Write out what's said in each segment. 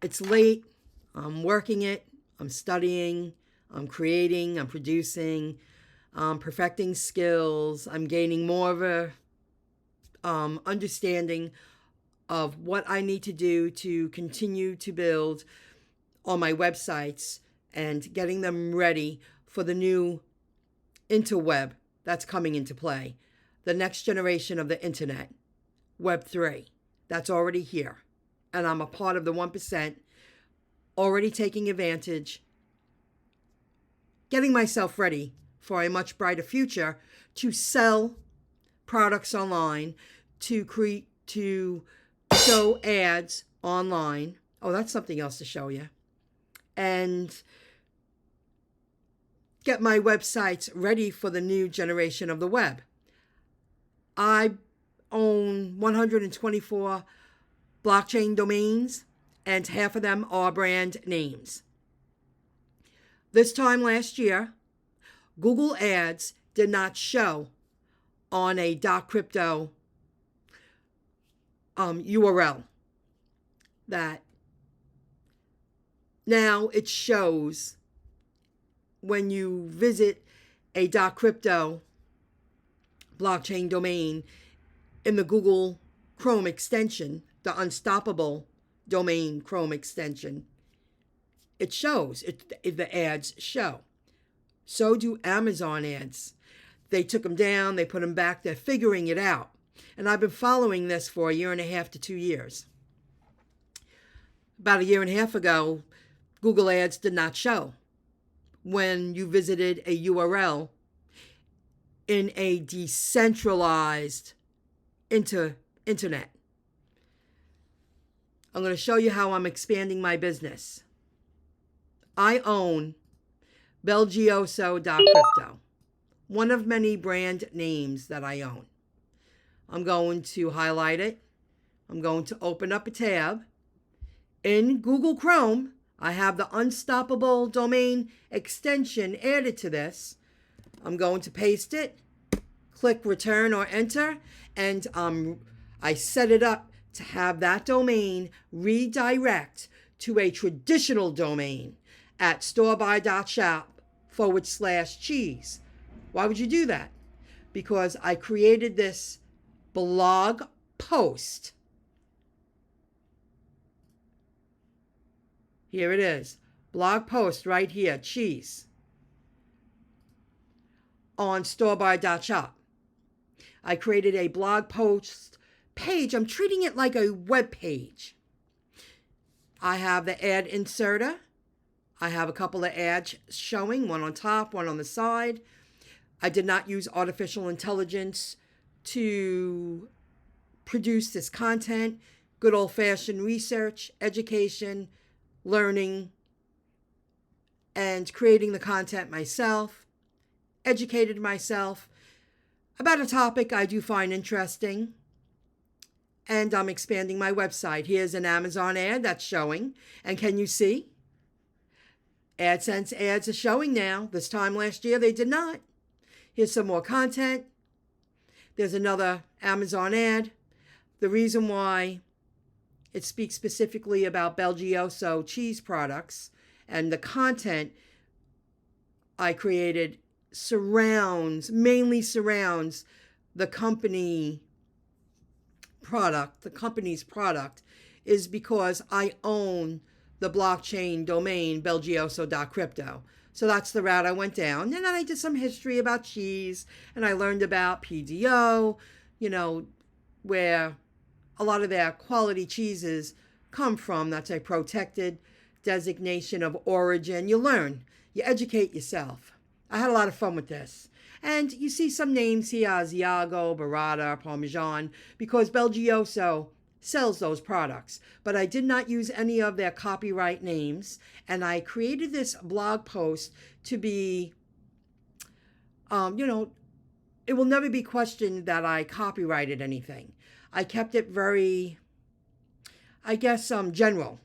It's late. I'm working it. I'm studying. I'm creating. I'm producing. I'm perfecting skills. I'm gaining more of a understanding of what I need to do to continue to build on my websites and getting them ready for the new InterWeb that's coming into play. The next generation of the internet, Web 3, that's already here. And I'm a part of the 1%, already taking advantage, getting myself ready for a much brighter future to sell products online, to show ads online. Oh, that's something else to show you. And get my websites ready for the new generation of the web. I own 124 blockchain domains, and half of them are brand names. This time last year, Google Ads did not show on a .crypto URL. That now it shows when you visit a .crypto blockchain domain in the Google Chrome extension, the Unstoppable domain Chrome extension. It shows, the ads show. So do Amazon ads. They took them down, they put them back, they're figuring it out. And I've been following this for 1.5 to 2 years. About 1.5 years ago, Google Ads did not show when you visited a URL in a decentralized internet. I'm going to show you how I'm expanding my business. I own Belgioso.crypto, one of many brand names that I own. I'm going to highlight it. I'm going to open up a tab. In Google Chrome, I have the Unstoppable domain extension added to this. I'm going to paste it, click return or enter, and I set it up to have that domain redirect to a traditional domain at storebuy.shop/cheese. Why would you do that? Because I created this blog post. Here it is. Blog post right here, cheese. On storebuy.shop. I created a blog post page. I'm treating it like a web page. I have the ad inserter. I have a couple of ads showing, one on top, one on the side. I did not use artificial intelligence to produce this content. Good old-fashioned research, education, learning, and creating the content myself. Educated myself about a topic I do find interesting. And I'm expanding my website. Here's an Amazon ad that's showing. And can you see? AdSense ads are showing now. This time last year, they did not. Here's some more content. There's another Amazon ad. The reason why it speaks specifically about Belgioso cheese products and the content I created mainly surrounds the company's product is because I own the blockchain domain Belgioso.crypto. So that's the route I went down. And then I did some history about cheese, and I learned about PDO, where a lot of their quality cheeses come from. That's a protected designation of origin. You learn, you educate yourself. I had a lot of fun with this. And you see some names here, Asiago, Burrata, Parmesan, because Belgioso sells those products. But I did not use any of their copyright names. And I created this blog post to be, it will never be questioned that I copyrighted anything. I kept it very, general.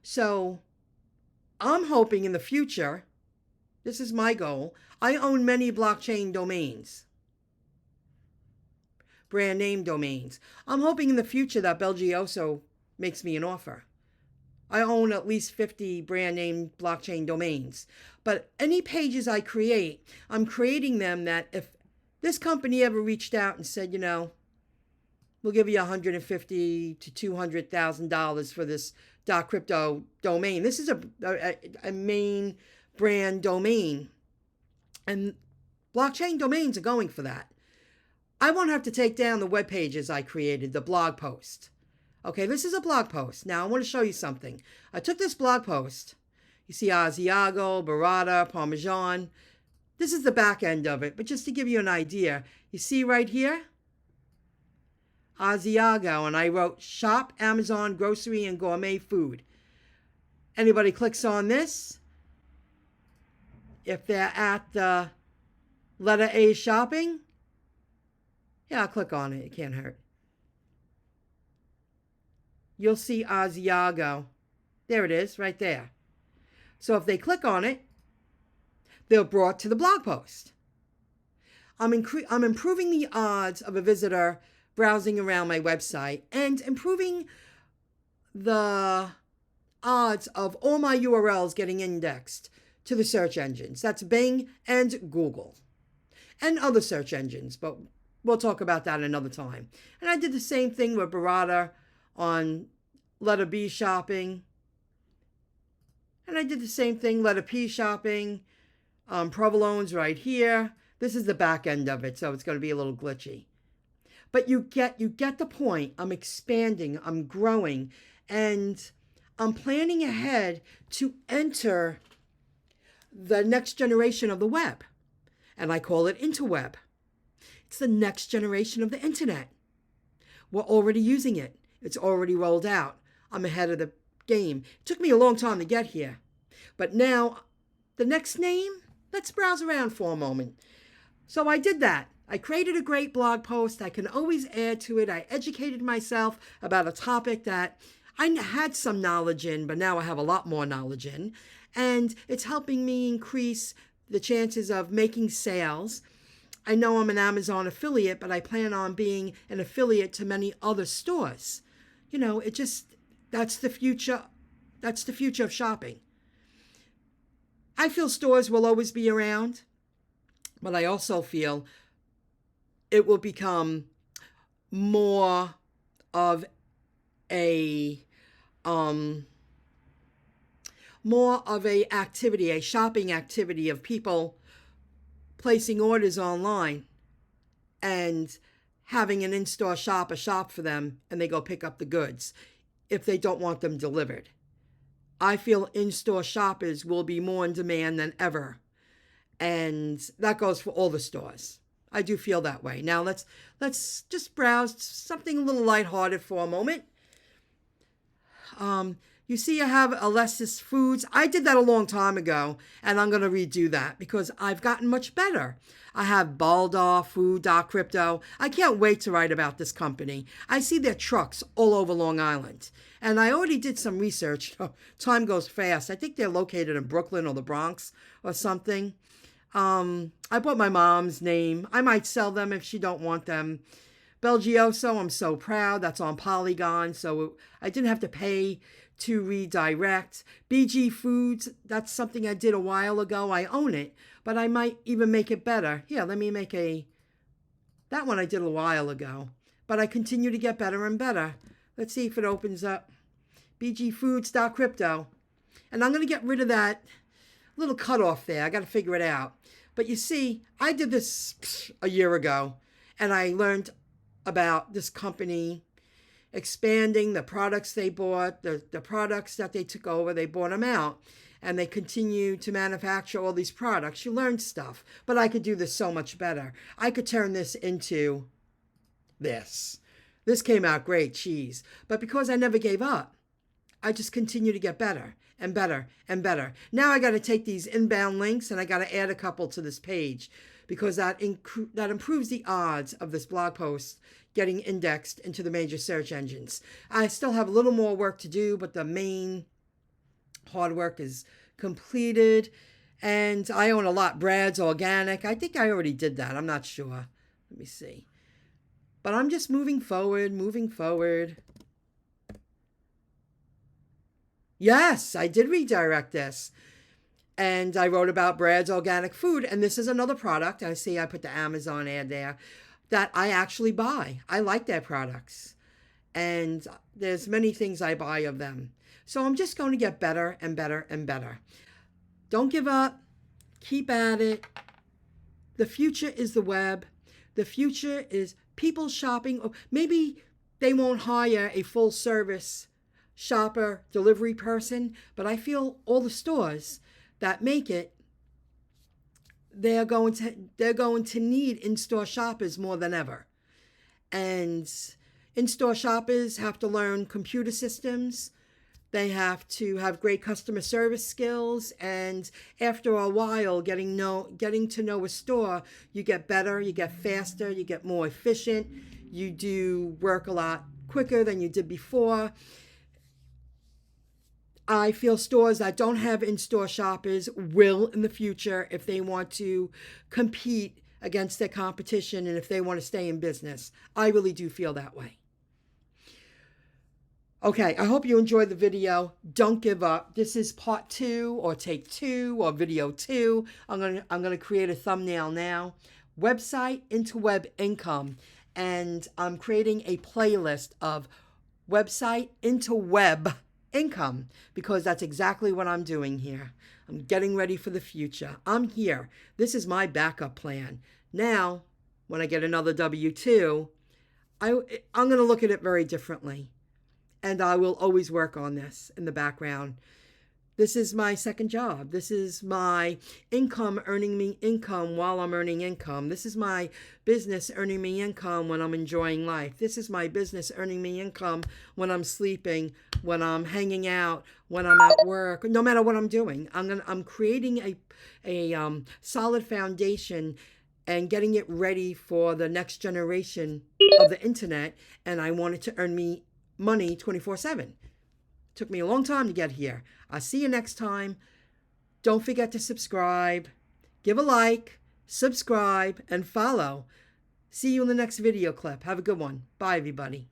So I'm hoping in the future, this is my goal, I own many blockchain domains, brand name domains. I'm hoping in the future that Belgioso makes me an offer. I own at least 50 brand name blockchain domains. But any pages I create, I'm creating them that if this company ever reached out and said, we'll give you $150 to $200,000 for this .crypto domain. This is a main brand domain, and blockchain domains are going for that. I won't have to take down the web pages I created, the blog post. Okay, this is a blog post. Now I want to show you something. I took this blog post. You see Asiago, Burrata, Parmesan. This is the back end of it, but just to give you an idea, you see right here? Asiago, and I wrote shop, Amazon, grocery, and gourmet food. Anybody clicks on this, if they're at the letter A shopping, yeah, I'll click on it. It can't hurt. You'll see Asiago. There it is, right there. So if they click on it, they're brought to the blog post. I'm improving the odds of a visitor browsing around my website and improving the odds of all my URLs getting indexed to the search engines. That's Bing and Google and other search engines, but we'll talk about that another time. And I did the same thing with Burrata on letter B shopping. And I did the same thing, letter P shopping, provolone's right here. This is the back end of it, so it's going to be a little glitchy. But you get the point. I'm expanding, I'm growing, and I'm planning ahead to enter the next generation of the web. And I call it InterWeb. It's the next generation of the internet. We're already using it. It's already rolled out. I'm ahead of the game. It took me a long time to get here. But now, the next name, let's browse around for a moment. So I did that. I created a great blog post. I can always add to it. I educated myself about a topic that I had some knowledge in, but now I have a lot more knowledge in. And it's helping me increase the chances of making sales. I know I'm an Amazon affiliate, but I plan on being an affiliate to many other stores. That's the future. That's the future of shopping. I feel stores will always be around, but I also feel it will become more of a activity, a shopping activity of people placing orders online and having an in-store shop, a shop for them, and they go pick up the goods if they don't want them delivered. I feel in-store shoppers will be more in demand than ever, and that goes for all the stores. I do feel that way. Now let's just browse something a little lighthearted for a moment. You see I have Alessis Foods. I did that a long time ago, and I'm going to redo that because I've gotten much better. I have Baldar Food, Crypto. I can't wait to write about this company. I see their trucks all over Long Island. And I already did some research. Time goes fast. I think they're located in Brooklyn or the Bronx or something. I bought my mom's name. I might sell them if she don't want them. Belgioso, I'm so proud. That's on Polygon, so I didn't have to pay to redirect. BG Foods, that's something I did a while ago. I own it, but I might even make it better. Yeah, let me make that one I did a while ago, but I continue to get better and better. Let's see if it opens up. bgfoods.crypto. And I'm going to get rid of that little cutoff there. I got to figure it out. But you see, I did this a year ago, and I learned about this company expanding the products they bought, the products that they took over, they bought them out, and they continue to manufacture all these products. You learn stuff, but I could do this so much better. I could turn this into this. This came out great, cheese. But because I never gave up, I just continue to get better and better and better. Now I got to take these inbound links and I got to add a couple to this page because that improves the odds of this blog post getting indexed into the major search engines. I still have a little more work to do, but the main hard work is completed. And I own a lot. Brad's Organic. I think I already did that. I'm not sure. Let me see. But I'm just moving forward. Yes, I did redirect this. And I wrote about Brad's Organic Food. And this is another product. I see I put the Amazon ad there that I actually buy. I like their products. And there's many things I buy of them. So I'm just going to get better and better and better. Don't give up. Keep at it. The future is the web. The future is people shopping. Maybe they won't hire a full service shopper delivery person, but I feel all the stores that make it, they're going to need in-store shoppers more than ever. And in-store shoppers have to learn computer systems. They have to have great customer service skills, and after a while, getting to know a store, you get better, you get faster, you get more efficient, you do work a lot quicker than you did before. I feel stores that don't have in-store shoppers will in the future if they want to compete against their competition and if they want to stay in business. I really do feel that way. Okay, I hope you enjoyed the video. Don't give up. This is part 2 or take 2 or video 2. I'm gonna create a thumbnail now. Website InterWeb income, and I'm creating a playlist of website InterWeb income because that's exactly what I'm doing here. I'm getting ready for the future. I'm here. This is my backup plan. Now, when I get another W-2, I'm going to look at it very differently. And I will always work on this in the background. This is my second job. This is my income earning me income while I'm earning income. This is my business earning me income when I'm enjoying life. This is my business earning me income when I'm sleeping, when I'm hanging out, when I'm at work, no matter what I'm doing. I'm creating a solid foundation and getting it ready for the next generation of the internet. And I want it to earn me money 24/7. Took me a long time to get here. I'll see you next time. Don't forget to subscribe, give a like, subscribe, and follow. See you in the next video clip. Have a good one. Bye, everybody.